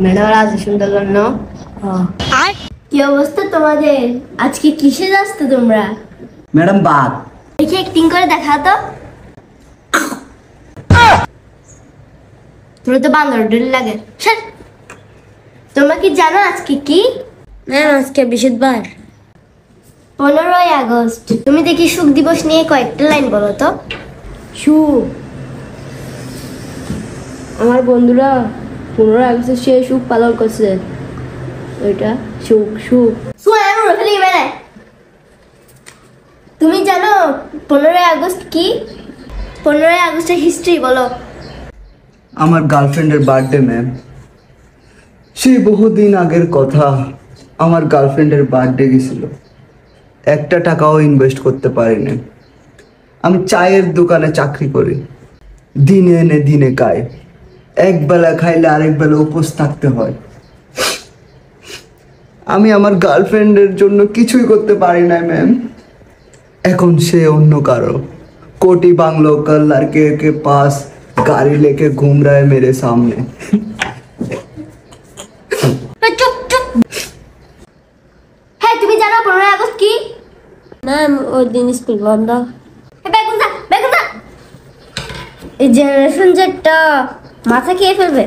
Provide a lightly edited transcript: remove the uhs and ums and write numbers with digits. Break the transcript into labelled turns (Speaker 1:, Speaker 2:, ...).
Speaker 1: Madam আজ সুন্দর জন্য কি অবস্থা তোমাদের? আজকে কিসে যাচ্ছ তোমরা?
Speaker 2: ম্যাডাম বাঘ।
Speaker 1: দেখি অ্যাক্টিং করে দেখা তো। তোমরা তো বান্দর ডেল লাগে। তোমরা কি জানো আজকে কি?
Speaker 3: ম্যাম আজকে বৃহস্পতিবার।
Speaker 1: 15ই আগস্ট। তুমি দেখি সুখ দিবস নিয়ে কয়েকটা লাইন বলো তো।
Speaker 3: সুখ, আমার বন্ধুরা 15 আগস্টে সে সুখ পালন করছে। ওইটা সুখ সুখ।
Speaker 1: তুমি জানো 15ই আগস্ট কি? 15ই আগস্টের হিস্ট্রি বলো।
Speaker 2: আমার গার্লফ্রেন্ডের বার্থডে ম্যাম। সেই বহুদিন আগের কথা। আমার গার্লফ্রেন্ডের বার্থডে গেছিল, একটা টাকাও ইনভেস্ট করতে পারিনি। আমি চায়ের দোকানে চাকরি করি, দিনে এনে দিনে খাই। এক বেলা খাইলে আরেক বেলা উপোস থাকতে হয়। আমি আমার গার্লফ্রেন্ডের জন্য কিছুই করতে পারি না ম্যাম। এখন সে অন্য কারো कोटी बांग्लो कर लड़के के पास गाड़ी लेके घूम रहा है मेरे सामने।
Speaker 1: চুপ চুপ। হ্যাঁ তুমি জানো 15ই আগস্ট কি?
Speaker 3: ম্যাম ওই দিন স্কুল বন্ধ।
Speaker 1: বেগুন যা। এই জেনারেশন যেটা মাথা খেয়ে ফেলবে।